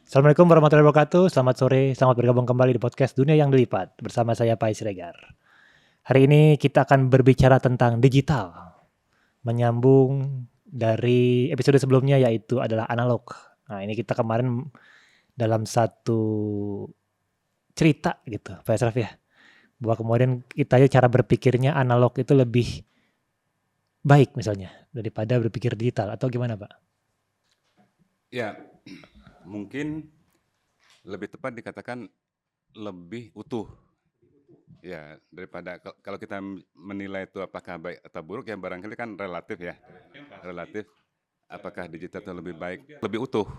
Assalamualaikum warahmatullahi wabarakatuh. Selamat sore, selamat bergabung kembali di podcast Dunia yang Dilipat bersama saya Pai Siregar. Hari ini kita akan berbicara tentang digital, menyambung dari episode sebelumnya yaitu adalah analog. Nah, ini kita kemarin dalam satu cerita gitu, Pak Asraf ya, bahwa kemudian kita aja cara berpikirnya analog itu lebih baik misalnya daripada berpikir digital atau gimana, Pak? Ya, mungkin lebih tepat dikatakan lebih utuh. Ya, daripada kalau kita menilai itu apakah baik atau buruk ya barangkali kan relatif ya. Relatif apakah digital itu lebih baik, lebih utuh.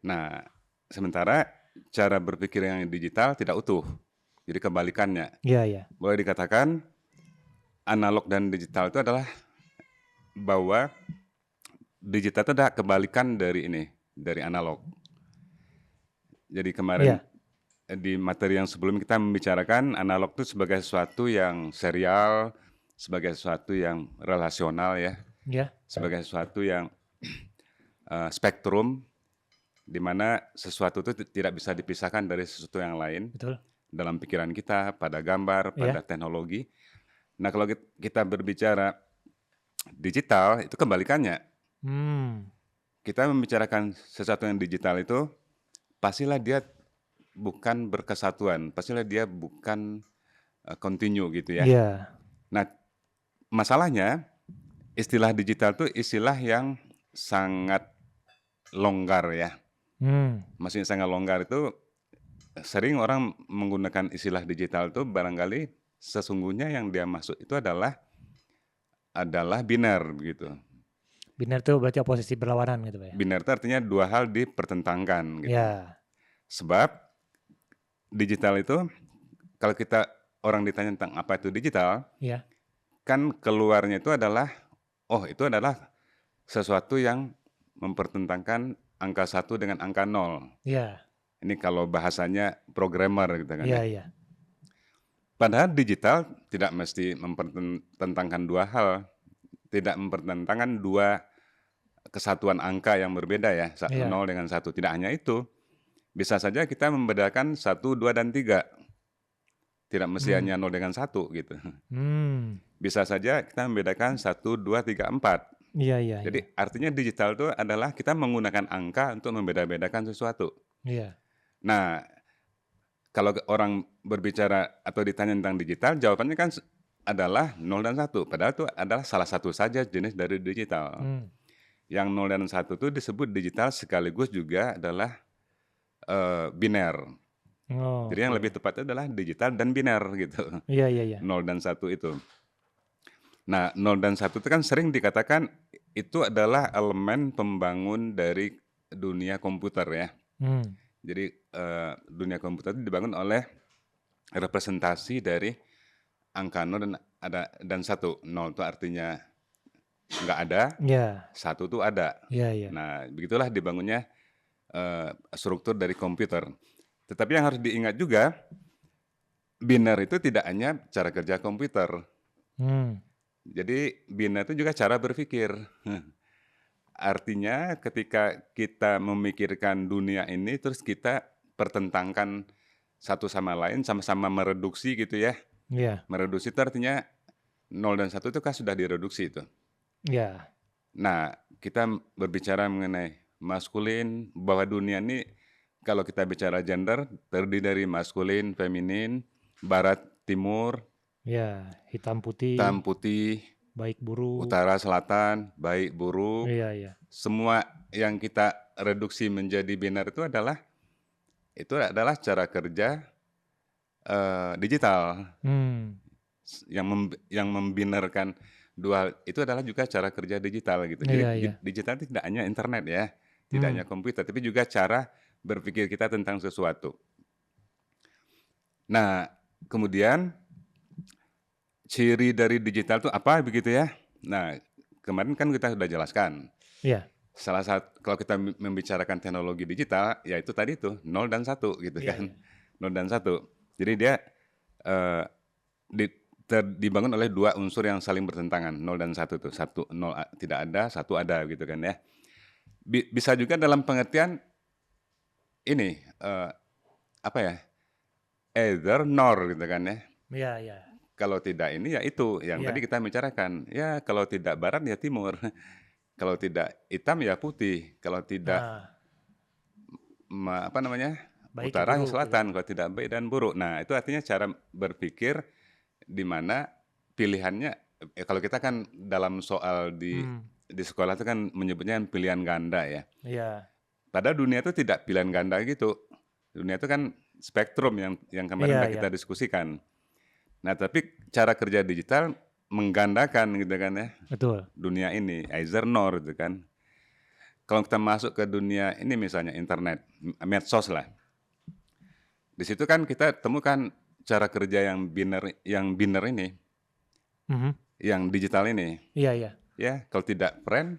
Nah, sementara cara berpikir yang digital tidak utuh. Jadi kebalikannya. Iya, iya. Boleh dikatakan analog dan digital itu adalah bahwa digital itu adalah kebalikan dari analog. Jadi kemarin di materi yang sebelum kita membicarakan analog itu sebagai sesuatu yang serial, sebagai sesuatu yang relasional ya, sebagai sesuatu yang spektrum, di mana sesuatu itu tidak bisa dipisahkan dari sesuatu yang lain. Betul. Dalam pikiran kita, pada gambar, pada teknologi. Nah kalau kita berbicara digital itu kebalikannya. Kita membicarakan sesuatu yang digital itu pastilah dia bukan berkesatuan, pastilah dia bukan continue gitu ya. Nah, masalahnya istilah digital itu istilah yang sangat longgar ya. Maksudnya sangat longgar itu sering orang menggunakan istilah digital itu barangkali sesungguhnya yang dia maksud itu adalah biner begitu. Biner itu berarti oposisi berlawanan gitu Pak ya? Biner itu artinya dua hal dipertentangkan gitu. Sebab digital itu kalau kita orang ditanya tentang apa itu digital, kan keluarnya itu adalah, itu adalah sesuatu yang mempertentangkan angka 1 dengan angka 0. Ini kalau bahasanya programmer gitu kan ya. Padahal digital tidak mesti mempertentangkan dua hal, tidak mempertentangkan dua kesatuan angka yang berbeda ya, 0 dengan 1. Tidak hanya itu, bisa saja kita membedakan 1, 2, dan 3. Tidak mesti hanya 0 dengan 1 gitu. Bisa saja kita membedakan 1, 2, 3, 4. Jadi artinya digital itu adalah kita menggunakan angka untuk membeda-bedakan sesuatu. Nah, kalau orang berbicara atau ditanya tentang digital, jawabannya kan adalah 0 dan 1. Padahal itu adalah salah satu saja jenis dari digital. Yang 0 dan 1 itu disebut digital sekaligus juga adalah biner. Jadi yang lebih tepatnya adalah digital dan biner gitu. 0 dan 1 itu. Nah, 0 dan 1 itu kan sering dikatakan itu adalah elemen pembangun dari dunia komputer ya. Jadi dunia komputer itu dibangun oleh representasi dari angka 0 dan 1. 0 itu artinya nggak ada, 1 itu ada. Nah, begitulah dibangunnya struktur dari komputer. Tetapi yang harus diingat juga, biner itu tidak hanya cara kerja komputer. Jadi biner itu juga cara berpikir. Artinya ketika kita memikirkan dunia ini, terus kita pertentangkan satu sama lain, sama-sama mereduksi gitu ya. Mereduksi itu artinya 0 dan 1 itu kan sudah direduksi itu. Nah, kita berbicara mengenai maskulin, bahwa dunia ini kalau kita bicara gender terdiri dari maskulin, feminin, barat, timur, hitam putih, baik buruk, utara, selatan, baik buruk. Semua yang kita reduksi menjadi biner itu adalah cara kerja digital. Yang membinerkan dua itu adalah juga cara kerja digital gitu. Jadi digital itu tidak hanya internet ya, tidak hanya komputer, tapi juga cara berpikir kita tentang sesuatu. Nah, kemudian ciri dari digital itu apa begitu ya? Nah, kemarin kan kita sudah jelaskan. Salah satu kalau kita membicarakan teknologi digital, yaitu tadi itu 0 dan 1 gitu kan. 0 dan 1. Jadi dia dibangun oleh dua unsur yang saling bertentangan, 0 dan 1 itu. 0 tidak ada, 1 ada gitu kan ya. Bisa juga dalam pengertian ini apa ya? Either nor gitu kan ya. Iya, iya. Kalau tidak ini ya itu yang tadi kita bicarakan. Ya kalau tidak barat ya timur. Kalau tidak hitam ya putih. Kalau tidak apa namanya? Baik Utara ya buruk, selatan. gitu. Kalau tidak baik dan buruk. Nah itu artinya cara berpikir di mana pilihannya. Kalau kita kan dalam soal di sekolah itu kan menyebutnya pilihan ganda ya. Iya. Pada dunia itu tidak pilihan ganda gitu. Dunia itu kan spektrum yang kemarin udah kita diskusikan. Nah, tapi cara kerja digital menggandakan gitu kan ya. Betul. Dunia ini, either nor gitu kan. Kalau kita masuk ke dunia ini misalnya internet, medsos lah. Di situ kan kita temukan cara kerja yang biner ini. Yang digital ini. Iya, iya. Ya, kalau tidak friend,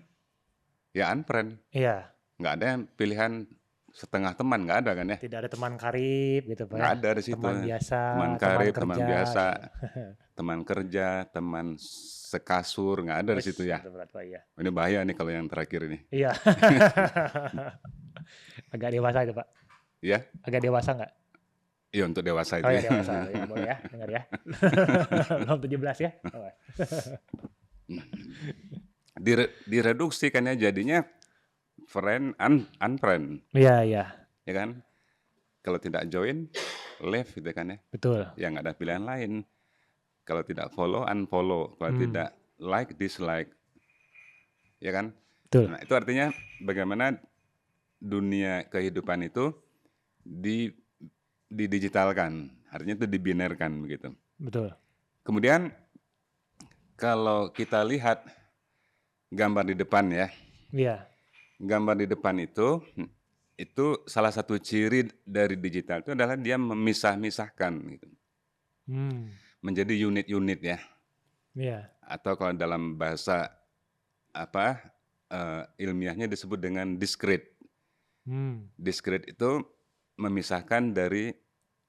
ya unfriend. Iya. Nggak ada pilihan setengah teman, nggak ada kan ya? Tidak ada teman karib gitu Pak. Nggak ada di situ. Teman biasa, teman karib, teman teman biasa, teman kerja, teman sekasur, nggak ada di situ ya. Berat, Pak, ya. Ini bahaya nih kalau yang terakhir ini. Iya. Agak dewasa itu Pak. Iya? Agak dewasa nggak? Iya untuk dewasa itu. Oh ya dewasa, ya, boleh ya, dengar ya. Belum 17 ya. Direduksi kan ya jadinya friend, unfriend. Iya, iya. Ya kan? Kalau tidak join, left gitu kan ya. Betul. Ya nggak ada pilihan lain. Kalau tidak follow, unfollow. Kalau tidak like, dislike. Ya kan? Betul. Nah itu artinya bagaimana dunia kehidupan itu didigitalkan. Artinya itu dibinerkan begitu. Betul. Kemudian kalau kita lihat gambar di depan ya. Iya. Gambar di depan itu salah satu ciri dari digital itu adalah dia memisah-misahkan gitu. Menjadi unit-unit ya. Iya. Atau kalau dalam bahasa ilmiahnya disebut dengan discrete. Discrete itu memisahkan dari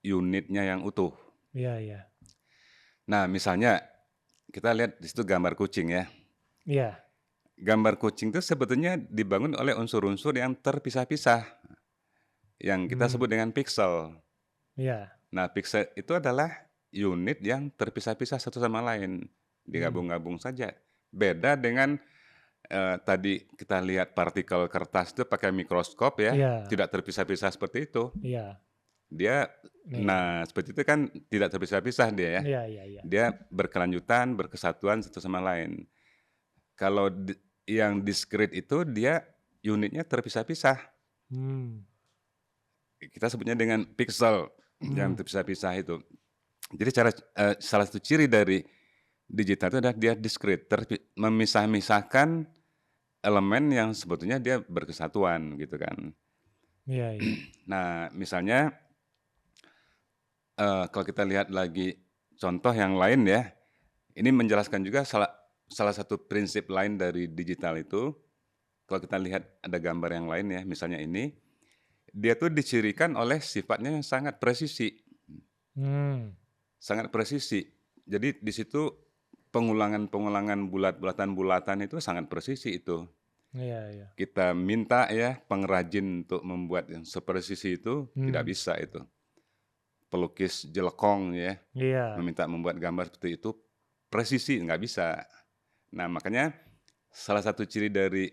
unitnya yang utuh. Iya, iya. Nah, misalnya kita lihat di situ gambar kucing ya. Iya. Gambar kucing itu sebetulnya dibangun oleh unsur-unsur yang terpisah-pisah. Yang kita sebut dengan pixel. Iya. Nah, pixel itu adalah unit yang terpisah-pisah satu sama lain. Digabung-gabung saja. Beda dengan tadi kita lihat partikel kertas itu pakai mikroskop ya. Tidak terpisah-pisah seperti itu. Iya. Dia, nah seperti itu kan tidak terpisah-pisah dia ya. Iya, iya, iya. Dia berkelanjutan, berkesatuan satu sama lain. Kalau yang discrete itu dia unitnya terpisah-pisah. Kita sebutnya dengan pixel yang terpisah-pisah itu. Jadi salah satu ciri dari digital itu adalah dia discrete, memisah-misahkan elemen yang sebetulnya dia berkesatuan gitu kan. Iya, iya. Nah misalnya kalau kita lihat lagi contoh yang lain ya, ini menjelaskan juga salah satu prinsip lain dari digital itu. Kalau kita lihat ada gambar yang lain ya, misalnya ini, dia tuh dicirikan oleh sifatnya yang sangat presisi. Sangat presisi. Jadi di situ pengulangan bulatan itu sangat presisi itu. Iya, iya. Kita minta ya pengrajin untuk membuat yang sepresisi itu tidak bisa itu. Pelukis jelekong ya, meminta membuat gambar seperti itu presisi nggak bisa. Nah makanya salah satu ciri dari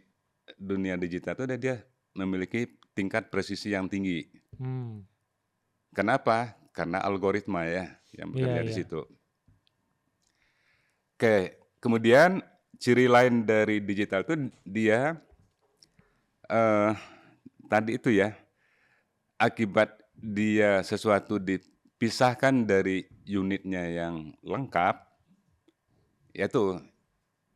dunia digital itu dia memiliki tingkat presisi yang tinggi. Kenapa? Karena algoritma ya yang bekerja di situ. Oke, kemudian ciri lain dari digital itu dia tadi itu ya, akibat dia sesuatu dipisahkan dari unitnya yang lengkap, yaitu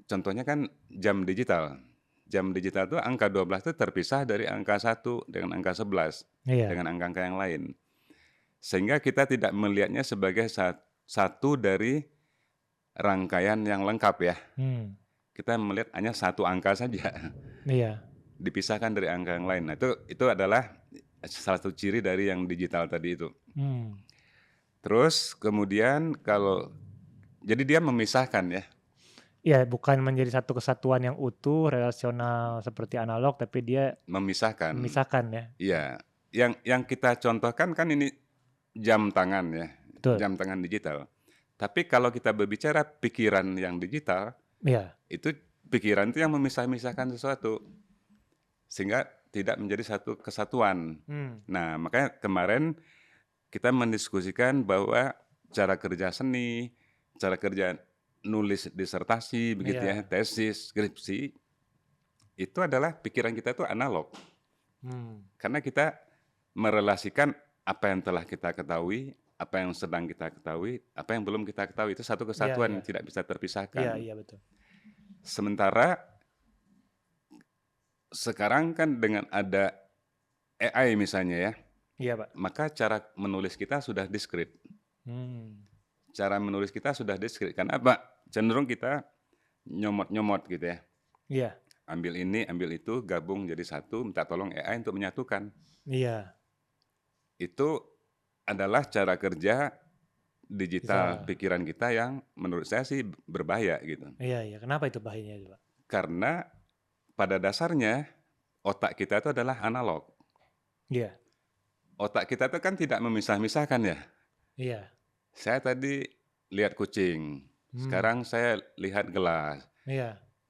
contohnya kan jam digital. Jam digital itu angka 12 itu terpisah dari angka 1 dengan angka 11, dengan angka-angka yang lain. Sehingga kita tidak melihatnya sebagai satu dari rangkaian yang lengkap ya. Kita melihat hanya satu angka saja. Iya. Dipisahkan dari angka yang lain. Nah, itu adalah salah satu ciri dari yang digital tadi itu. Terus kemudian jadi dia memisahkan ya. Iya, bukan menjadi satu kesatuan yang utuh, relasional seperti analog, tapi dia memisahkan ya. Iya. yang kita contohkan kan ini jam tangan ya, Betul. jam tangan digital. Tapi kalau kita berbicara pikiran yang digital, itu pikiran itu yang memisah-misahkan sesuatu sehingga tidak menjadi satu kesatuan. Nah, makanya kemarin kita mendiskusikan bahwa cara kerja seni, cara kerja nulis disertasi, begitu ya, tesis, skripsi, itu adalah pikiran kita itu analog. Karena kita merelasikan apa yang telah kita ketahui, apa yang sedang kita ketahui, apa yang belum kita ketahui, itu satu kesatuan yang tidak bisa terpisahkan. Betul. Sementara sekarang kan dengan ada AI misalnya ya, Pak. Maka cara menulis kita sudah diskrit. Cara menulis kita sudah diskrit. Karena apa? Cenderung kita nyomot-nyomot gitu ya. Ambil ini, ambil itu, gabung jadi satu, minta tolong AI untuk menyatukan. Itu adalah cara kerja digital pikiran kita yang menurut saya sih berbahaya gitu. Kenapa itu bahayanya, Pak? Karena pada dasarnya otak kita itu adalah analog. Otak kita itu kan tidak memisah-misahkan ya. Saya tadi lihat kucing, sekarang saya lihat gelas.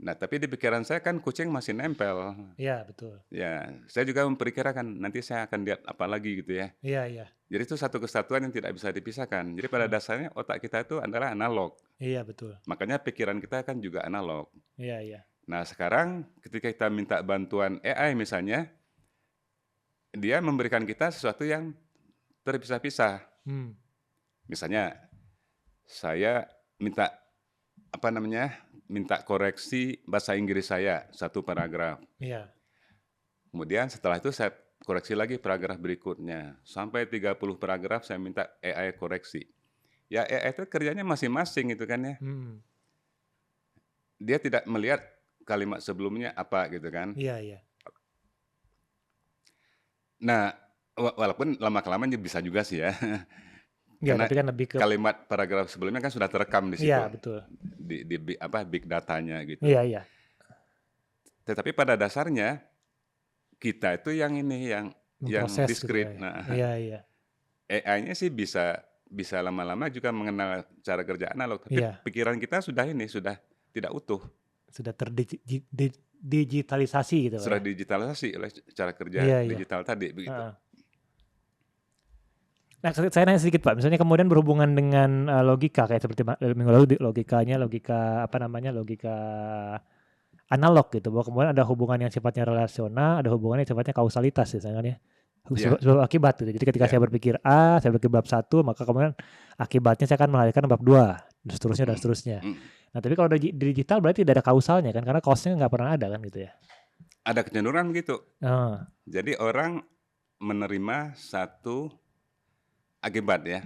Nah, tapi di pikiran saya kan kucing masih nempel. Betul. Ya, saya juga memperkirakan nanti saya akan lihat apa lagi gitu ya. Jadi itu satu kesatuan yang tidak bisa dipisahkan. Jadi pada dasarnya otak kita itu adalah analog. Betul. Makanya pikiran kita kan juga analog. Nah, sekarang ketika kita minta bantuan AI misalnya, dia memberikan kita sesuatu yang terpisah-pisah. Misalnya, saya minta minta koreksi bahasa Inggris saya satu paragraf. Kemudian setelah itu saya koreksi lagi paragraf berikutnya. Sampai 30 paragraf saya minta AI koreksi. Ya AI itu kerjanya masing-masing itu kan ya. Dia tidak melihat kalimat sebelumnya apa gitu kan. Nah, walaupun lama-kelamaan bisa juga sih ya. Karena tapi kan lebih ke kalimat paragraf sebelumnya kan sudah terekam di situ. Betul. Di big datanya gitu. Tetapi pada dasarnya kita itu yang ini yang diskrit. Gitu nah, AI-nya sih bisa lama-lama juga mengenal cara kerja analog, tapi pikiran kita sudah tidak utuh. Sudah terdigitalisasi gitu. Sudah digitalisasi oleh cara kerja digital tadi begitu. Nah, saya nanya sedikit Pak, misalnya kemudian berhubungan dengan logika kayak seperti minggu lalu logika analog gitu, bahwa kemudian ada hubungan yang sifatnya relasional, ada hubungan yang sifatnya kausalitas misalnya sebab akibat gitu. Jadi ketika saya berpikir A, saya berpikir bab 1, maka kemudian akibatnya saya akan melahirkan bab 2 dan seterusnya. Nah, tapi kalau di digital berarti tidak ada kausalnya kan, karena kausnya nggak pernah ada kan gitu ya. Ada kecenderungan begitu. Jadi orang menerima satu akibat ya.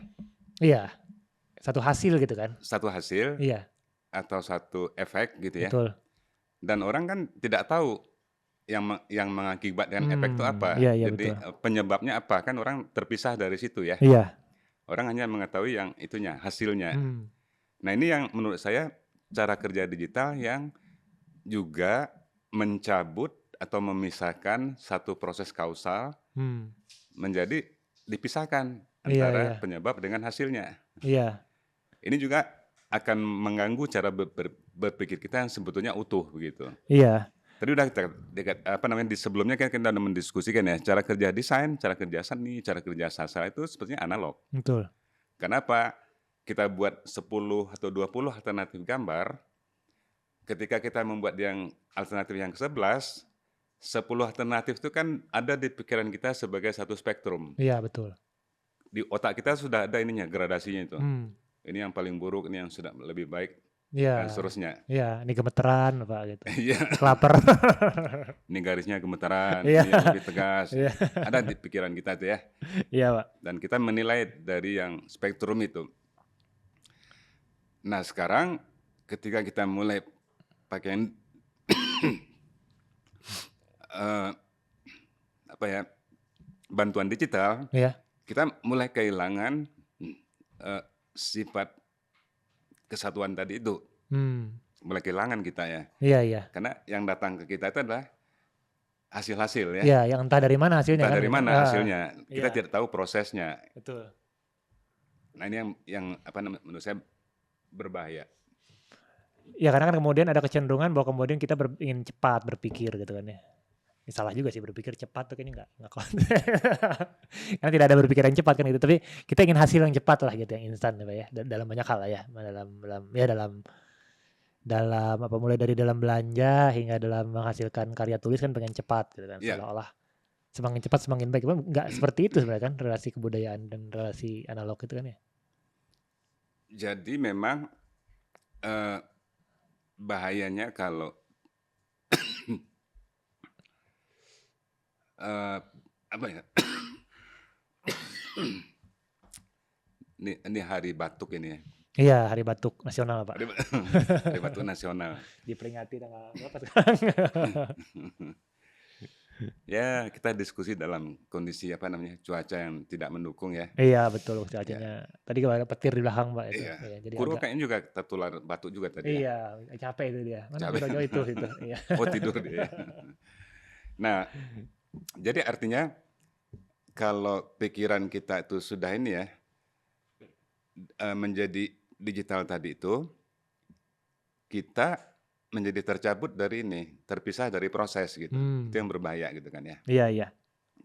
Satu hasil gitu kan. Satu hasil. Atau satu efek gitu ya. Betul. Dan orang kan tidak tahu yang mengakibatkan efek itu apa. Jadi betul. Penyebabnya apa kan orang terpisah dari situ ya. Orang hanya mengetahui yang itunya, hasilnya. Nah, ini yang menurut saya cara kerja digital yang juga mencabut atau memisahkan satu proses kausal menjadi dipisahkan antara penyebab dengan hasilnya. Ini juga akan mengganggu cara berpikir kita yang sebetulnya utuh begitu. Tadi udah di sebelumnya kan kita udah mendiskusikan ya, cara kerja desain, cara kerja seni, cara kerja sastra itu sepertinya analog. Betul. Kenapa? Kita buat 10 atau 20 alternatif gambar, ketika kita membuat yang alternatif yang ke-11, 10 alternatif itu kan ada di pikiran kita sebagai satu spektrum. Betul. Di otak kita sudah ada ininya, gradasinya itu. Ini yang paling buruk, ini yang sudah lebih baik, dan seterusnya. Ini gemeteran Pak gitu. Lapar. Ini garisnya gemeteran, ini yang lebih tegas. Ada di pikiran kita itu ya. Pak. Dan kita menilai dari yang spektrum itu. Nah, sekarang ketika kita mulai pakai bantuan digital, kita mulai kehilangan sifat kesatuan tadi itu. Mulai kehilangan kita ya. Karena yang datang ke kita itu adalah hasil-hasil ya. Iya, yang entah dari mana hasilnya entah kan. dari Gitu. mana hasilnya. Kita tidak tahu prosesnya. Betul. Nah ini yang apa namanya, menurut saya berbahaya. Ya karena kan kemudian ada kecenderungan bahwa kemudian kita ingin cepat berpikir gitu kan ya. Salah juga sih berpikir cepat tuh kayaknya nggak karena tidak ada berpikir yang cepat kan gitu, tapi kita ingin hasil yang cepat lah gitu, yang instan ya, dalam banyak hal lah ya, dalam apa, mulai dari dalam belanja hingga dalam menghasilkan karya tulis kan pengen cepat gitu kan, seolah-olah semakin cepat semakin baik. Nggak seperti itu sebenarnya kan relasi kebudayaan dan relasi analog itu kan ya. Jadi memang bahayanya kalau apa ya? ini hari batuk ini ya. Iya, hari batuk nasional Pak. Hari batuk nasional. Diperingati tanggal berapa sekarang? Ya kita diskusi dalam kondisi apa namanya, cuaca yang tidak mendukung ya. Iya betul cuacanya. Ya. Tadi ada petir di belakang Pak itu. Iya. Iya, jadi Kuro kayaknya juga tertular batuk juga tadi. Iya, capek itu dia. Mana jauh itu. Iya. Oh tidur dia. Nah, jadi artinya kalau pikiran kita itu sudah ini ya menjadi digital tadi itu, kita menjadi tercabut dari ini, terpisah dari proses gitu. Itu yang berbahaya gitu kan ya. Iya, iya.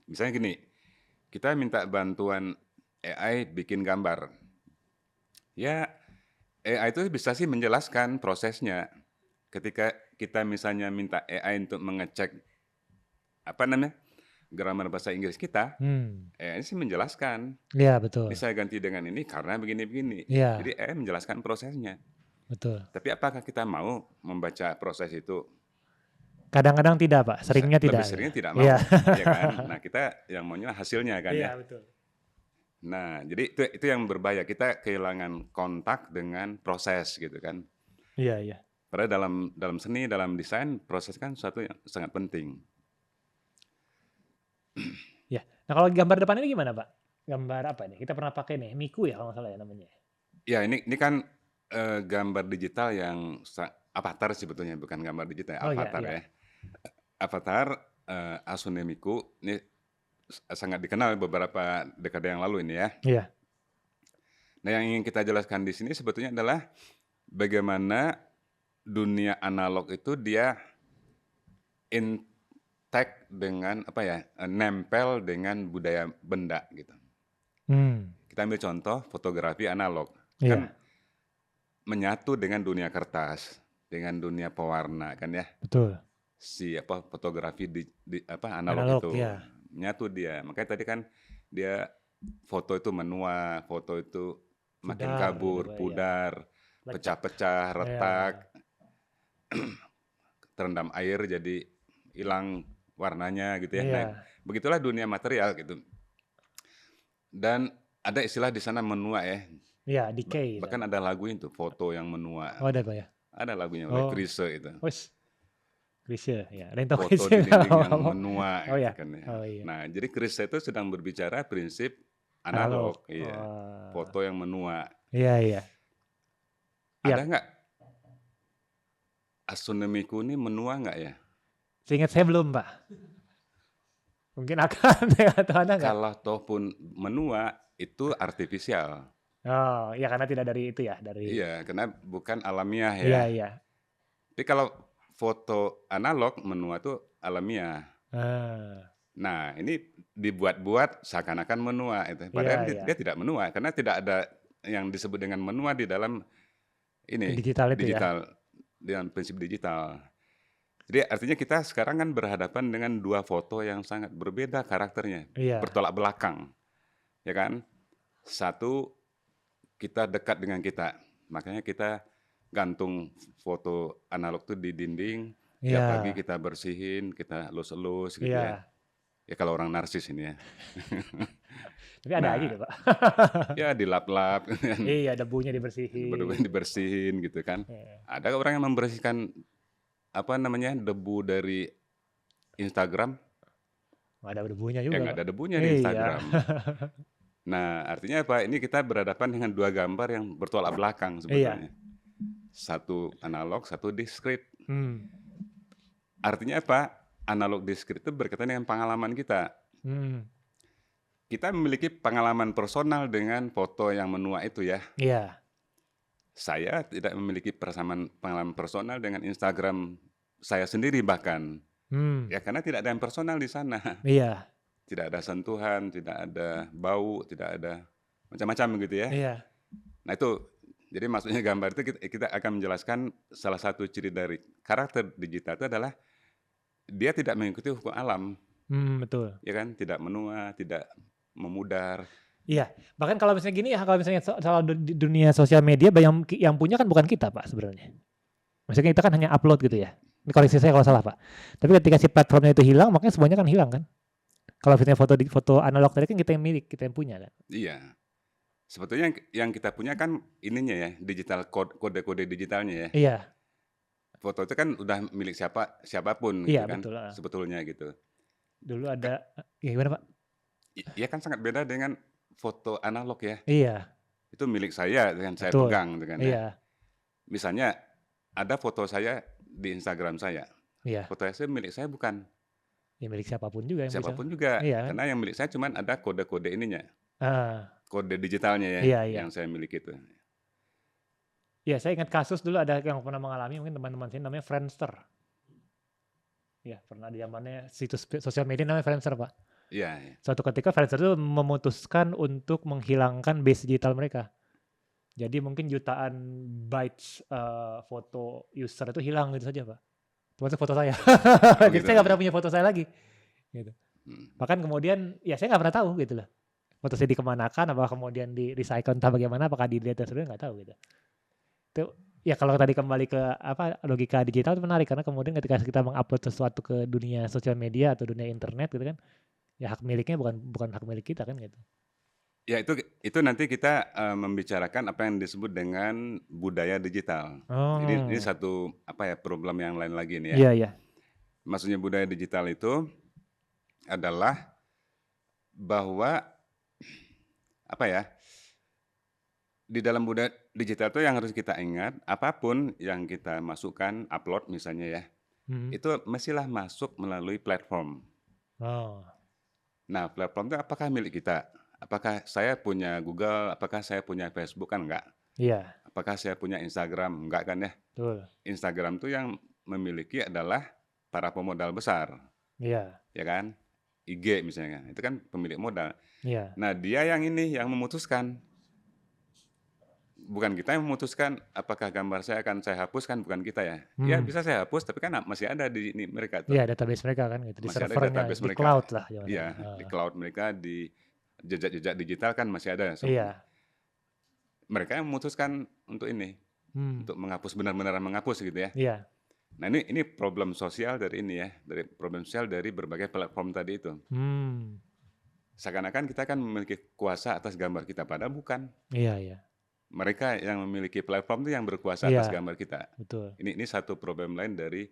Misalnya gini, kita minta bantuan AI bikin gambar. Ya, AI itu bisa sih menjelaskan prosesnya. Ketika kita misalnya minta AI untuk mengecek apa namanya, grammar bahasa Inggris kita, AI sih menjelaskan. Iya, betul. Ini saya ganti dengan ini karena begini-begini. Iya. Jadi AI menjelaskan prosesnya. Betul. Tapi apakah kita mau membaca proses itu? Kadang-kadang tidak Pak, seringnya tidak. Lebih seringnya tidak mau, ya kan? Nah kita yang maunya hasilnya kan ya. Iya betul. Nah jadi itu yang berbahaya, kita kehilangan kontak dengan proses gitu kan. Iya, iya. Padahal dalam seni, dalam desain, proses kan sesuatu yang sangat penting. Ya, nah kalau gambar depan ini gimana Pak? Gambar apa nih? Kita pernah pakai nih, Miku ya kalau nggak salah ya namanya. Ya ini kan gambar digital yang avatar sebetulnya, bukan gambar digital, avatar ya. Avatar Asune Miku ini sangat dikenal beberapa dekade yang lalu ini ya. Iya. Nah yang ingin kita jelaskan di sini sebetulnya adalah bagaimana dunia analog itu dia intact dengan apa ya, nempel dengan budaya benda gitu. Kita ambil contoh fotografi analog, kan menyatu dengan dunia kertas, dengan dunia pewarna kan ya. Betul. Si fotografi analog itu ya. menyatu dia. Makanya tadi kan dia foto itu menua, foto itu makin kabur, pudar, pecah-pecah, retak, terendam air jadi hilang warnanya gitu ya. Nah, begitulah dunia material gitu. Dan ada istilah di sana menua ya. Iya, decay. Bahkan ada lagu itu, foto yang menua. Oh, ada Pak ya? Ada lagunya oleh Chrisye itu. Chrisye, ya. Foto di dinding yang menua gitu kan ya. Nah, jadi Chrisye itu sedang berbicara prinsip analog. Iya. Foto yang menua. Iya, iya. Ada nggak Asune Miku ini menua nggak ya? Seingat saya belum, Pak. Mungkin akan atau ada nggak? Kalau toh pun menua itu artifisial. Oh, ya karena tidak dari itu ya, dari. Iya, karena bukan alamiah ya. Iya, iya. Tapi kalau foto analog menua tuh alamiah. Nah, ini dibuat-buat seakan-akan menua itu. Padahal dia tidak menua karena tidak ada yang disebut dengan menua di dalam ini digital itu ya. Dengan prinsip digital. Jadi artinya kita sekarang kan berhadapan dengan dua foto yang sangat berbeda karakternya, bertolak belakang, ya kan? Satu kita dekat dengan kita, makanya kita gantung foto analog itu di dinding, tiap pagi kita bersihin, kita elus-elus gitu ya. Ya kalau orang narsis ini ya. Tapi ada aja Pak. Ya dilap-lap. Iya, debunya dibersihin. Dibersihin gitu kan. Ada orang yang membersihkan apa namanya debu dari Instagram? Nggak ada debunya juga. Nggak ada debunya di Instagram. Nah, artinya apa? Ini kita berhadapan dengan dua gambar yang bertolak belakang sebetulnya. Satu analog, satu diskrit. Artinya apa? analog diskrit itu berkaitan dengan pengalaman kita. Kita memiliki pengalaman personal dengan foto yang menua itu ya. Iya. Saya tidak memiliki pengalaman personal dengan Instagram saya sendiri bahkan. Ya karena tidak ada yang personal di sana. Iya. Tidak ada sentuhan, tidak ada bau, tidak ada macam-macam gitu ya. Iya. Nah itu, jadi maksudnya gambar itu kita akan menjelaskan salah satu ciri dari karakter digital itu adalah dia tidak mengikuti hukum alam. Betul. Ya kan, tidak menua, tidak memudar. Iya, bahkan kalau misalnya gini ya, kalau misalnya soal di dunia sosial media, yang punya kan bukan kita Pak sebenarnya. Maksudnya kita kan hanya upload gitu ya. Ini koreksi saya kalau salah Pak. Tapi ketika si platformnya itu hilang, makanya semuanya kan hilang kan. Kalau misalnya foto analog tadi kan kita yang milik, kita yang punya kan. Iya. Sebetulnya yang kita punya kan ininya ya, digital kode-kode digitalnya ya. Iya. Foto itu kan udah milik siapapun Iya, gitu kan, betul. sebetulnya gitu. Dulu ada, ya gimana Pak? Iya kan sangat beda dengan foto analog ya. Iya. Itu milik saya dengan saya pegang gitu kan ya. Iya. Misalnya ada foto saya di Instagram saya. Iya. Foto saya milik saya bukan. Ya milik siapapun juga yang Siapapun bisa. juga. Iya. Karena yang milik saya cuma ada kode-kode ininya. Kode digitalnya ya, iya, iya. yang saya miliki itu. Ya, saya ingat kasus dulu ada yang pernah mengalami, mungkin teman-teman sini namanya Friendster. Ya, pernah di zamannya situs sosial media namanya Friendster, Pak. Iya. Ya. Suatu ketika Friendster itu memutuskan untuk menghilangkan base digital mereka. Jadi mungkin jutaan bytes foto user itu hilang gitu saja, Pak. Termasuk foto saya. Oh, jadi gitu. saya nggak pernah punya foto saya lagi. Gitu. Bahkan kemudian, ya saya nggak pernah tahu gitu loh. Foto saya dikemanakan, apakah kemudian di recycle entah bagaimana, apakah dilihat dan sebagainya nggak tahu gitu. Itu ya kalau tadi kembali ke logika digital itu menarik karena kemudian ketika kita mengupload sesuatu ke dunia sosial media atau dunia internet gitu kan, ya hak miliknya bukan hak milik kita kan gitu. Ya itu nanti kita membicarakan apa yang disebut dengan budaya digital. Ini satu problem yang lain lagi nih ya. Iya, iya. Maksudnya budaya digital itu adalah bahwa di dalam budaya digital itu yang harus kita ingat, apapun yang kita masukkan, upload misalnya ya, itu mestilah masuk melalui platform. Nah, platform itu apakah milik kita? Apakah saya punya Google, apakah saya punya Facebook? Kan enggak. Iya. Apakah saya punya Instagram? Enggak kan ya? Betul. Instagram itu yang memiliki adalah para pemodal besar. Iya. Ya kan? IG misalnya, itu kan pemilik modal. Iya. Nah, dia yang memutuskan. Bukan kita yang memutuskan apakah gambar saya akan saya hapuskan, bukan kita ya. Ya bisa saya hapus, tapi kan masih ada di mereka tuh. Iya, database mereka kan gitu, di Masih ada servernya, database di mereka. cloud lah. Iya, di cloud mereka, di jejak-jejak digital kan masih ada. Iya. Mereka yang memutuskan untuk ini, untuk menghapus, benar-benar menghapus gitu ya. Iya. Nah ini problem sosial dari ini ya, dari problem sosial dari berbagai platform tadi itu. Seakan-akan kita kan memiliki kuasa atas gambar kita, padahal bukan. Iya, iya. Mereka yang memiliki platform itu yang berkuasa atas gambar kita. Betul. Ini satu problem lain dari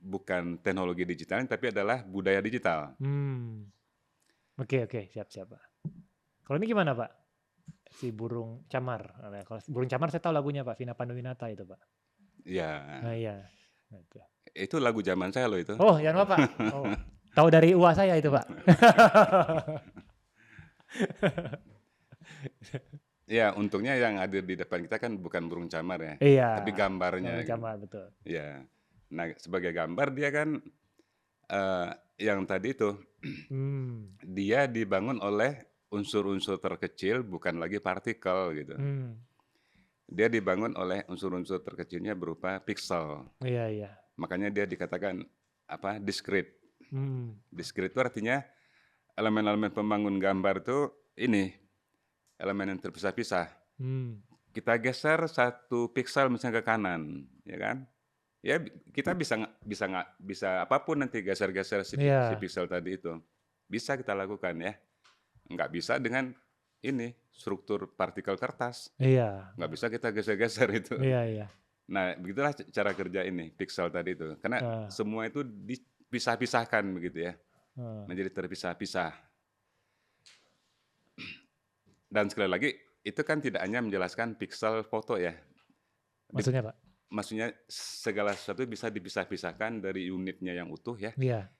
bukan teknologi digital, tapi adalah budaya digital. Oke, siap Pak. Kalau ini gimana Pak? Si burung camar. Kalau burung camar saya tahu lagunya Pak, Vina Panduwinata itu Pak. Iya. Nah, iya. Itu lagu zaman saya loh itu. Oh, yang apa Pak? Oh, tahu dari uang saya itu Pak. Ya, untungnya yang hadir di depan kita kan bukan burung camar ya. Iya. Tapi gambarnya. Burung camar, betul. Iya. Nah, sebagai gambar dia kan yang tadi itu dia dibangun oleh unsur-unsur terkecil, bukan lagi partikel gitu. Dia dibangun oleh unsur-unsur terkecilnya berupa pixel. Iya, iya. Makanya dia dikatakan discrete. Discrete itu artinya elemen-elemen pembangun gambar itu ini elemen yang terpisah-pisah. Kita geser satu pixel misalnya ke kanan, ya kan? Ya kita bisa apapun nanti geser-geser si pixel tadi itu. Bisa kita lakukan ya. Nggak bisa dengan ini struktur partikel kertas. Iya. Nggak bisa kita geser-geser itu. Iya, iya. Nah, begitulah cara kerja ini pixel tadi itu. Karena semua itu dipisah-pisahkan begitu ya. Menjadi terpisah-pisah. Dan sekali lagi, itu kan tidak hanya menjelaskan pixel foto ya. Maksudnya Pak? maksudnya segala sesuatu bisa dipisah-pisahkan dari unitnya yang utuh ya. Iya.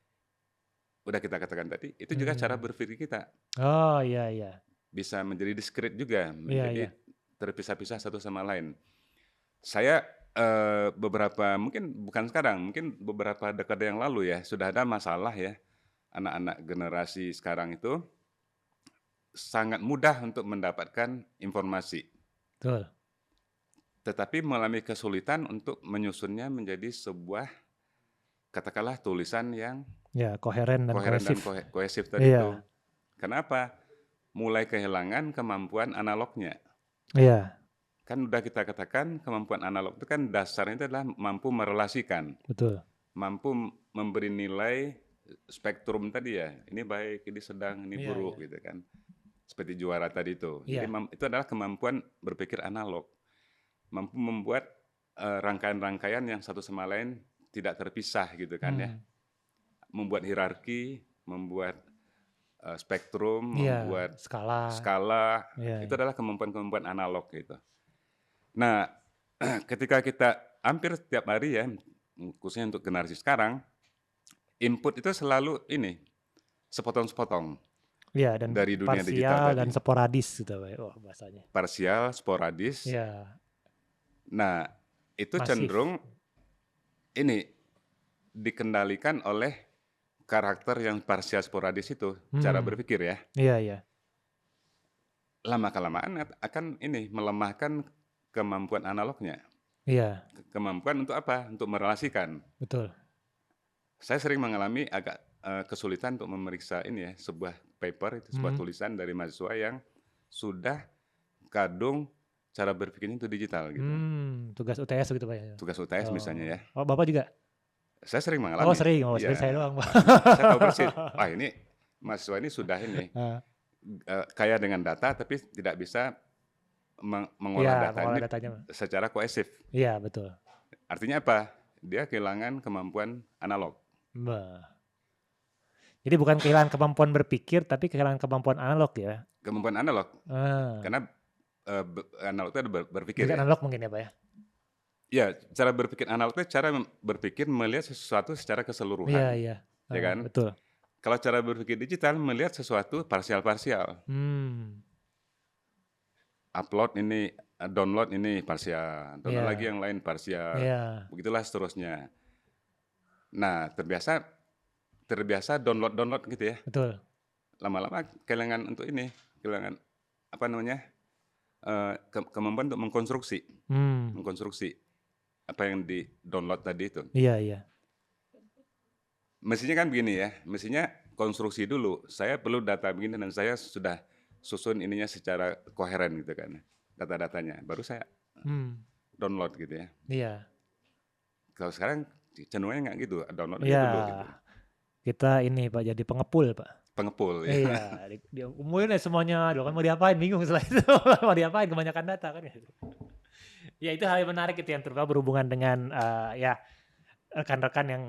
Udah kita katakan tadi, itu juga cara berpikir kita. Oh, iya. Bisa menjadi diskret juga, Iya. menjadi terpisah-pisah satu sama lain. Saya, beberapa mungkin bukan sekarang, mungkin beberapa dekade yang lalu ya, sudah ada masalah ya, anak-anak generasi sekarang itu sangat mudah untuk mendapatkan informasi. Betul. Tetapi mengalami kesulitan untuk menyusunnya menjadi sebuah, katakanlah tulisan yang koheren dan kohesif tadi itu. Kenapa? Mulai kehilangan kemampuan analognya. Iya. Kan udah kita katakan kemampuan analog itu kan dasarnya itu adalah mampu merelasikan. Betul. Mampu memberi nilai spektrum tadi ya, ini baik, ini sedang, ini buruk gitu kan. Seperti juara tadi itu. Jadi itu adalah kemampuan berpikir analog. Mampu membuat rangkaian-rangkaian yang satu sama lain tidak terpisah gitu kan ya. Membuat hierarki, membuat spektrum, membuat skala. Itu adalah kemampuan-kemampuan analog gitu. Nah, ketika kita hampir setiap hari ya, khususnya untuk generasi sekarang, input itu selalu ini, sepotong-sepotong. Iya, dan dari dunia digital dan sporadis gitu bahasanya. Parsial, sporadis. Iya. Nah, itu cenderung ini dikendalikan oleh karakter yang parsial sporadis itu, cara berpikir ya. Iya. Lama-kelamaan akan ini melemahkan kemampuan analognya. Iya. Kemampuan untuk apa? Untuk merelasikan. Betul. Saya sering mengalami agak kesulitan untuk memeriksa ini ya, sebuah paper, itu sebuah tulisan dari mahasiswa yang sudah kadung cara berpikirnya itu digital gitu. Tugas UTS gitu Pak ya? Tugas UTS misalnya ya. Oh, Bapak juga? Saya sering mengalami. Oh sering, saya doang. Saya tahu persis, ini mahasiswa ini sudah ini kaya dengan data tapi tidak bisa mengolah datanya secara kohesif. Iya, betul. Artinya apa? Dia kehilangan kemampuan analog. Jadi bukan kehilangan kemampuan berpikir, tapi kehilangan kemampuan analog ya? Kemampuan analog. Karena analog itu ada berpikir ya. Analog mungkin ya Pak ya? Ya, cara berpikir analog itu cara berpikir melihat sesuatu secara keseluruhan. Iya. Ya kan? Betul. Kalau cara berpikir digital melihat sesuatu parsial-parsial. Upload ini, download ini parsial, download lagi yang lain parsial. Begitulah seterusnya. Nah, terbiasa download gitu ya. Betul. Lama-lama kehilangan untuk ini, kehilangan apa namanya? Kemampuan untuk mengkonstruksi. Mengkonstruksi apa yang di-download tadi itu. Iya. Mestinya kan begini ya, mestinya konstruksi dulu. Saya perlu data begini dan saya sudah susun ininya secara koheren gitu kan. Data-datanya, baru saya download gitu ya. Iya. Kalau sekarang cenderungnya nggak gitu, download aja dulu gitu. Kita ini Pak, jadi pengepul Pak. Pengepul ya. Iya, diumulin semuanya, kan mau diapain, bingung setelah itu. Mau diapain, kebanyakan data kan ya. Ya itu hal yang menarik itu yang terutama berhubungan dengan rekan-rekan yang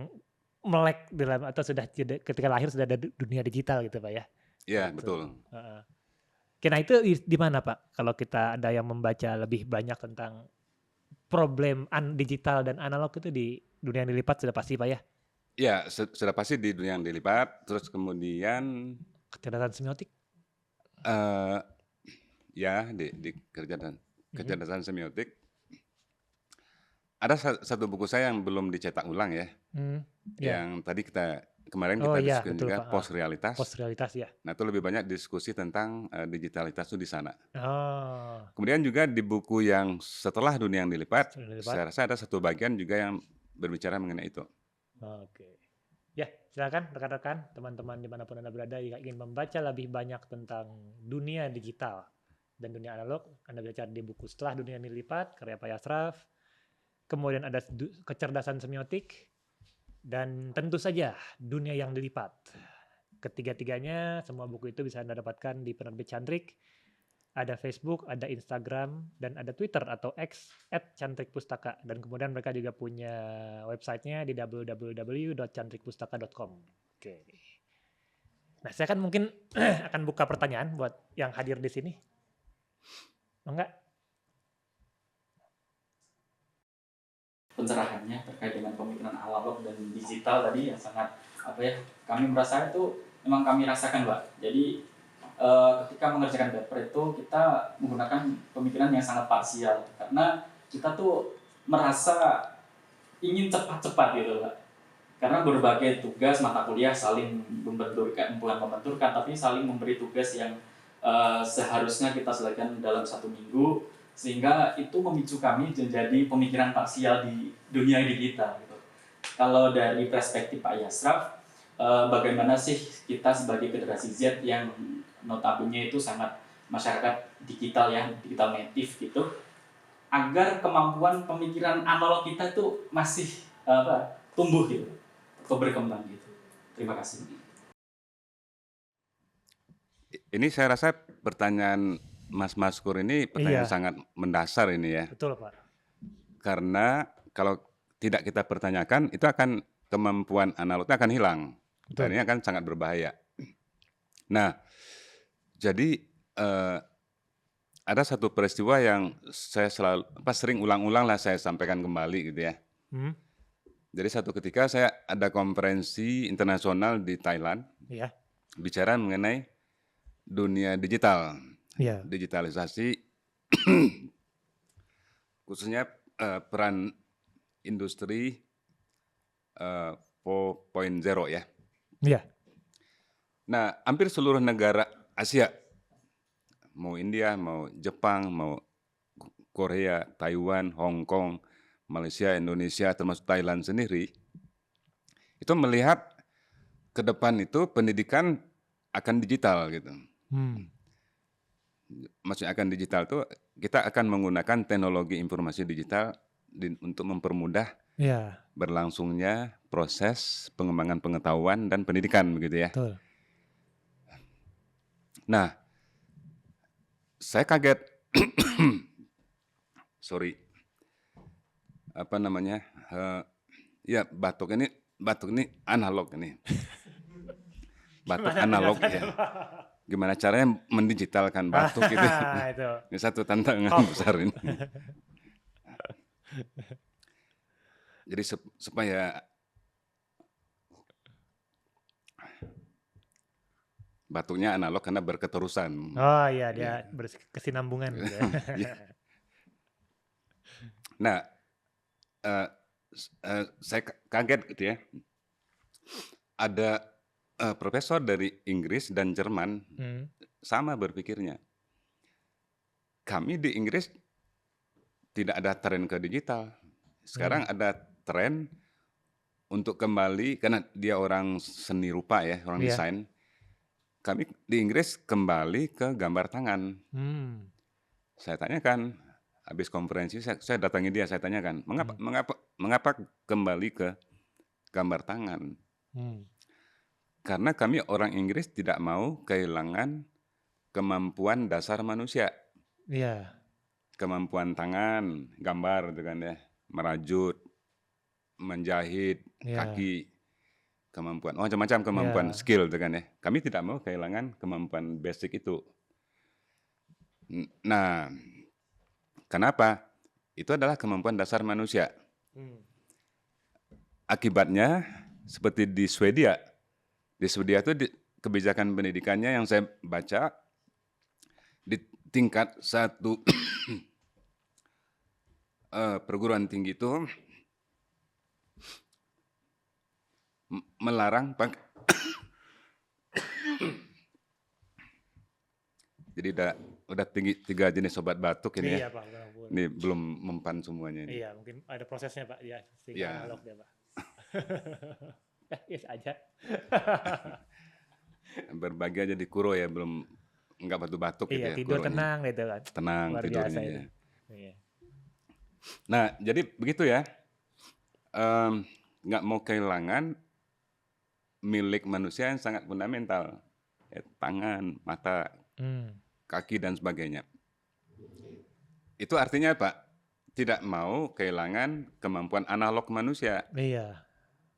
melek dalam atau sudah ketika lahir sudah ada dunia digital gitu Pak ya. Iya, betul. Oke, nah itu di mana Pak? Kalau kita ada yang membaca lebih banyak tentang problem digital dan analog itu di dunia yang dilipat sudah pasti Pak ya? Ya, sudah pasti di dunia yang dilipat, terus kemudian kecerdasan semiotik. Ya, di kecerdasan semiotik. Ada satu buku saya yang belum dicetak ulang ya. Yang tadi kemarin kita diskusi juga post-realitas. Post-realitas ya. Nah, itu lebih banyak diskusi tentang digitalitas itu di sana. Kemudian juga di buku yang setelah dunia yang dilipat, saya rasa ada satu bagian juga yang berbicara mengenai itu. Oke. Ya, silakan rekan-rekan, teman-teman dimanapun Anda berada yang ingin membaca lebih banyak tentang dunia digital dan dunia analog, Anda bisa cari di buku Setelah Dunia Dilipat, karya Pak Yasraf. Kemudian ada kecerdasan semiotik, dan tentu saja dunia yang dilipat. Ketiga-tiganya, semua buku itu bisa Anda dapatkan di penerbit Cantrik. Ada Facebook, ada Instagram, dan ada Twitter atau X @cantrikpustaka. Dan kemudian mereka juga punya websitenya di www.cantrikpustaka.com. Oke. Nah, saya kan mungkin akan buka pertanyaan buat yang hadir di sini. Enggak? pencerahannya terkait dengan pemikiran analog dan digital tadi yang sangat kami merasa itu memang kami rasakan, Pak. Jadi ketika mengerjakan paper itu kita menggunakan pemikiran yang sangat parsial karena kita tuh merasa ingin cepat-cepat gitu, Pak. Karena berbagai tugas mata kuliah saling membenturkan, bukan membenturkan, tapi saling memberi tugas yang seharusnya kita selesaikan dalam 1 minggu, sehingga itu memicu kami menjadi pemikiran parsial di dunia digital. Gitu. Kalau dari perspektif Pak Yasraf, bagaimana sih kita sebagai generasi Z yang notabene itu sangat masyarakat digital ya, digital native gitu, agar kemampuan pemikiran analog kita itu masih tumbuh gitu, atau berkembang gitu. Terima kasih. Ini saya rasa pertanyaan Mas Maskur ini pertanyaan sangat mendasar ini ya. Betul, Pak. Karena kalau tidak kita pertanyakan, itu akan kemampuan analognya akan hilang. Dan ini akan sangat berbahaya. Nah, jadi ada satu peristiwa yang saya sering ulang-ulang lah saya sampaikan kembali gitu ya. Jadi satu ketika saya ada konferensi internasional di Thailand, bicara mengenai dunia digital, digitalisasi, khususnya peran industri 4.0 ya. Nah, hampir seluruh negara Asia, mau India, mau Jepang, mau Korea, Taiwan, Hong Kong, Malaysia, Indonesia, termasuk Thailand sendiri, itu melihat ke depan itu pendidikan akan digital gitu. Maksudnya akan digital itu kita akan menggunakan teknologi informasi digital untuk mempermudah berlangsungnya proses pengembangan pengetahuan dan pendidikan begitu ya. Betul. Nah, saya kaget, sorry, ya batuk ini analog ini, batuk analog ya. Gimana caranya mendigitalkan batuk gitu? Ini satu tantangan besar ini. Jadi supaya batuknya analog karena berketerusan. Oh iya, dia berkesinambungan gitu ya. Nah, saya kaget gitu ya. Ada profesor dari Inggris dan Jerman sama berpikirnya. Kami di Inggris tidak ada tren ke digital. Sekarang ada tren untuk kembali, karena dia orang seni rupa ya, orang desain. Kami di Inggris kembali ke gambar tangan. Saya tanyakan, habis konferensi saya datangi dia, saya tanyakan, mengapa kembali ke gambar tangan? Karena kami orang Inggris tidak mau kehilangan kemampuan dasar manusia. Kemampuan tangan, gambar gitu kan ya, merajut, menjahit, kaki, kemampuan, macam-macam kemampuan skill gitu kan ya. Kami tidak mau kehilangan kemampuan basic itu. Nah, kenapa? Itu adalah kemampuan dasar manusia. Akibatnya seperti di Swedia. Di Swedia itu kebijakan pendidikannya yang saya baca di tingkat 1 perguruan tinggi itu melarang jadi udah tinggi 3 jenis obat batuk ini ya. Pak, ini belum mempan semuanya ini. Iya, mungkin ada prosesnya Pak, ya analog dia Pak. Yes aja. Berbagi aja di Kuro ya, belum nggak batuk-batuk gitu ya. Tidur kuronya. Tenang gitu kan. Tenang tidurnya ya. Nah, jadi begitu ya. Nggak mau kehilangan milik manusia yang sangat fundamental. Tangan, mata, kaki dan sebagainya. Itu artinya Pak, tidak mau kehilangan kemampuan analog manusia. Iya.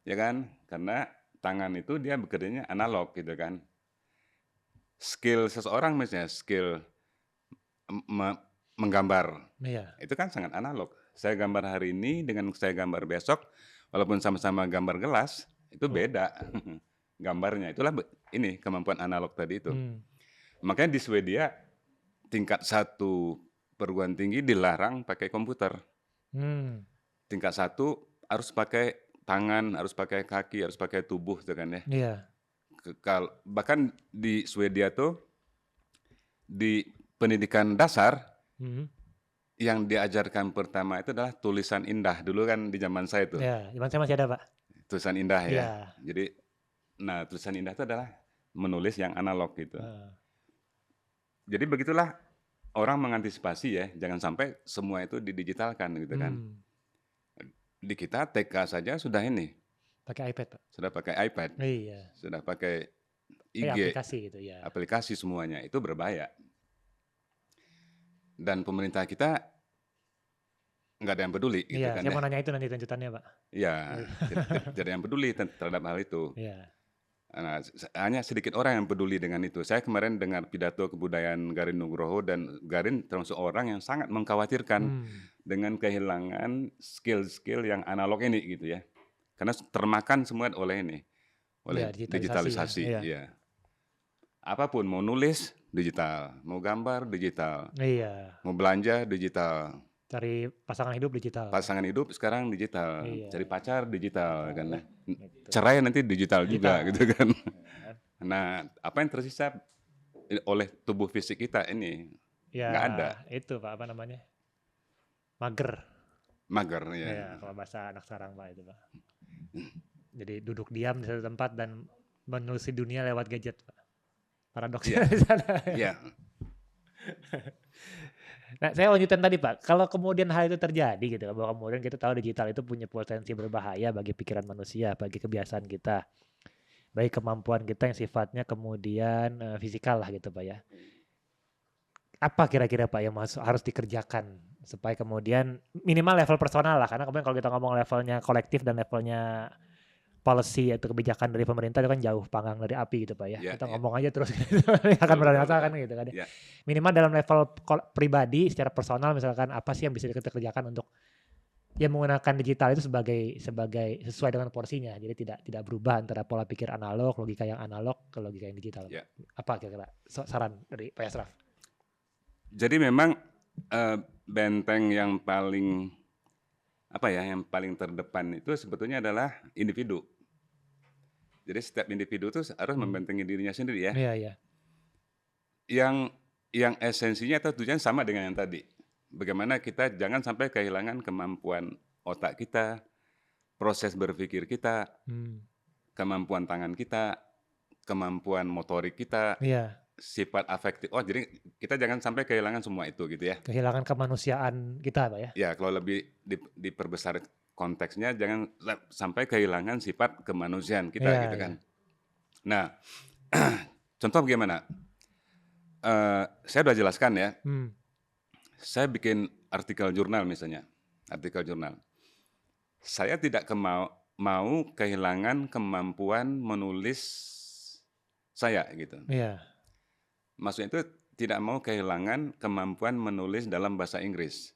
Ya kan? Karena tangan itu dia bekerjanya analog gitu kan. Skill seseorang misalnya, skill menggambar. Itu kan sangat analog. Saya gambar hari ini dengan saya gambar besok, walaupun sama-sama gambar gelas, itu beda gambarnya. Itulah ini kemampuan analog tadi itu. Makanya di Swedia tingkat 1 perguruan tinggi dilarang pakai komputer. Tingkat 1 harus pakai tangan, harus pakai kaki, harus pakai tubuh, gitu kan ya. Bahkan di Swedia tuh di pendidikan dasar yang diajarkan pertama itu adalah tulisan indah. Dulu kan di zaman saya tuh. Zaman saya masih ada, Pak. Tulisan indah ya. Jadi, tulisan indah itu adalah menulis yang analog gitu. Jadi begitulah orang mengantisipasi ya, jangan sampai semua itu didigitalkan gitu kan. Di kita TK saja sudah ini. Pakai iPad, Pak. Sudah pakai iPad. Sudah pakai IG. Aplikasi gitu ya. Aplikasi semuanya, itu berbahaya. Dan pemerintah kita nggak ada yang peduli gitu kan. Saya mau nanya itu nanti lanjutannya, Pak. Tidak ada yang peduli terhadap hal itu. Nah, hanya sedikit orang yang peduli dengan itu. Saya kemarin dengar pidato kebudayaan Garin Nugroho, dan Garin termasuk orang yang sangat mengkhawatirkan dengan kehilangan skill-skill yang analog ini gitu ya. Karena termakan semua oleh ini, oleh digitalisasi. Ya. Apapun, mau nulis digital, mau gambar digital, mau belanja digital. Cari pasangan hidup digital. Pasangan hidup sekarang digital. Cari pacar digital kan. Cerai nanti digital juga gitu kan. Nah, apa yang tersisa oleh tubuh fisik kita ini nggak ada. Itu Pak, apa namanya? Mager ya. Kalau bahasa anak sekarang Pak, itu Pak. Jadi duduk diam di satu tempat dan menelusuri dunia lewat gadget, Pak. Paradoksnya di sana. Nah, saya lanjutin tadi Pak, kalau kemudian hal itu terjadi gitu, bahwa kemudian kita tahu digital itu punya potensi berbahaya bagi pikiran manusia, bagi kebiasaan kita, bagi kemampuan kita yang sifatnya kemudian fisikal lah gitu Pak ya. Apa kira-kira Pak yang harus dikerjakan supaya kemudian minimal level personal lah, karena kemudian kalau kita ngomong levelnya kolektif dan levelnya policy atau kebijakan dari pemerintah itu kan jauh panggang dari api gitu Pak ya. Kita ngomong aja terus gitu, akan berdasarkan gitu kan ya. Minimal dalam level pribadi secara personal, misalkan apa sih yang bisa kita kerjakan untuk ya menggunakan digital itu sebagai sesuai dengan porsinya. Jadi tidak berubah antara pola pikir analog, logika yang analog ke logika yang digital. Apa kira-kira saran dari Pak Ashraf? Jadi memang benteng yang paling terdepan itu sebetulnya adalah individu. Jadi setiap individu itu harus membentengi dirinya sendiri ya. Yang esensinya atau tujuan sama dengan yang tadi. Bagaimana kita jangan sampai kehilangan kemampuan otak kita, proses berpikir kita, kemampuan tangan kita, kemampuan motorik kita, sifat afektif. Jadi kita jangan sampai kehilangan semua itu gitu ya. Kehilangan kemanusiaan kita Pak ya. Ya, kalau lebih diperbesar konteksnya, jangan sampai kehilangan sifat kemanusiaan kita gitu kan. Nah, contoh bagaimana? Saya sudah jelaskan ya. Saya bikin artikel jurnal misalnya, Saya tidak mau kehilangan kemampuan menulis saya gitu. Maksudnya itu tidak mau kehilangan kemampuan menulis dalam bahasa Inggris.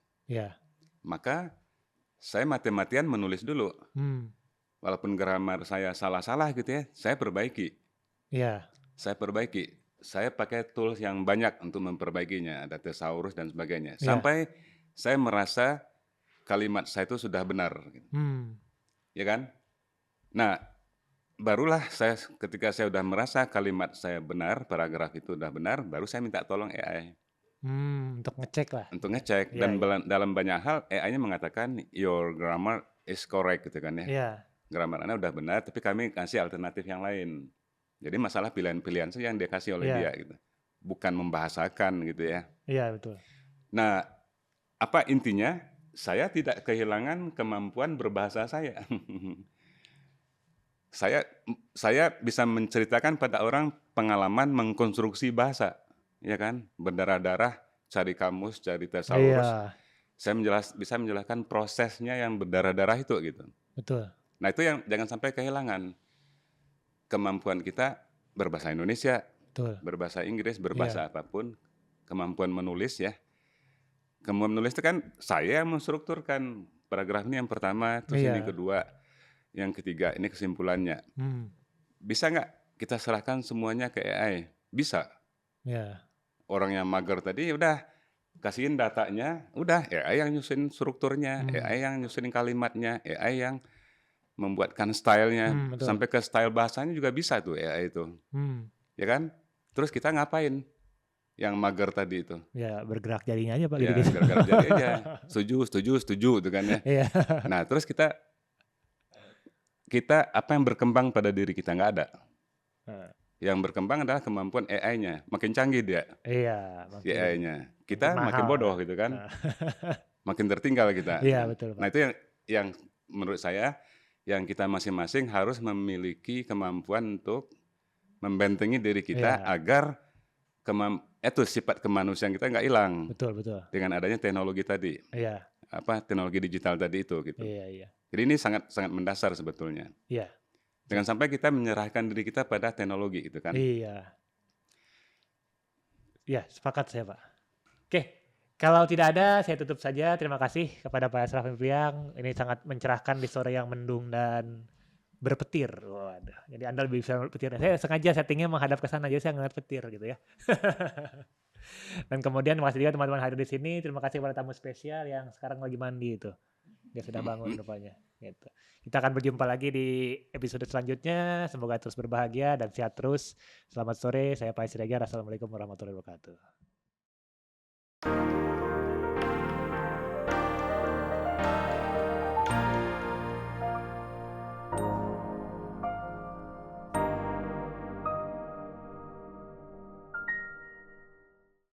Maka saya mati-matian menulis dulu. Walaupun grammar saya salah-salah gitu ya, saya perbaiki. Saya pakai tools yang banyak untuk memperbaikinya, ada thesaurus dan sebagainya. Sampai saya merasa kalimat saya itu sudah benar. Ya kan? Nah, barulah ketika saya sudah merasa kalimat saya benar, paragraf itu sudah benar, baru saya minta tolong AI. Untuk ngecek lah. Untuk ngecek. Dan dalam banyak hal AI-nya mengatakan your grammar is correct gitu kan ya. Grammar Anda udah benar, tapi kami kasih alternatif yang lain. Jadi masalah pilihan-pilihan saja yang dia kasih oleh dia gitu. Bukan membahasakan gitu ya. Iya, betul. Nah, apa intinya? Saya tidak kehilangan kemampuan berbahasa saya. Saya bisa menceritakan pada orang pengalaman mengkonstruksi bahasa, ya kan? Berdarah-darah, cari kamus, cari thesaurus. Saya bisa menjelaskan prosesnya yang berdarah-darah itu gitu. Betul. Nah, itu yang jangan sampai kehilangan kemampuan kita berbahasa Indonesia, berbahasa Inggris, berbahasa apapun, kemampuan menulis ya. Kemampuan menulis itu kan saya yang menstrukturkan paragraf ini yang pertama, terus ini kedua, yang ketiga, ini kesimpulannya. Bisa nggak kita serahkan semuanya ke AI? Bisa. Orang yang mager tadi udah kasihin datanya, udah AI yang nyusun strukturnya, AI yang nyusun kalimatnya, AI yang membuatkan stylenya, sampai ke style bahasanya juga bisa tuh AI itu, ya kan? Terus kita ngapain? Yang mager tadi itu? Ya bergerak jadinya aja Pak. Ya gitu. bergerak jari aja, setuju itu kan ya. Nah terus kita apa yang berkembang pada diri kita nggak ada. Yang berkembang adalah kemampuan AI-nya, makin canggih dia. Si AI-nya. Kita makin bodoh gitu kan. Makin tertinggal kita. Betul, Pak. Nah itu yang menurut saya yang kita masing-masing harus memiliki kemampuan untuk membentengi diri kita agar sifat kemanusiaan kita nggak hilang. Betul. Dengan adanya teknologi tadi. Teknologi digital tadi itu gitu. Jadi ini sangat sangat mendasar sebetulnya. Jangan sampai kita menyerahkan diri kita pada teknologi gitu kan. Iya, sepakat saya Pak. Oke, kalau tidak ada saya tutup saja. Terima kasih kepada Pak Ashraf Priang. Ini sangat mencerahkan di sore yang mendung dan berpetir. Waduh, jadi Anda lebih bisa berpetir. Saya sengaja settingnya menghadap ke sana, jadi saya ngeliat petir gitu ya. Dan kemudian makasih juga teman-teman hadir di sini. Terima kasih kepada tamu spesial yang sekarang lagi mandi itu. Dia sudah bangun rupanya. Gitu. Kita akan berjumpa lagi di episode selanjutnya. Semoga terus berbahagia dan sehat terus. Selamat sore, saya Pak Siregar. Assalamualaikum warahmatullahi wabarakatuh.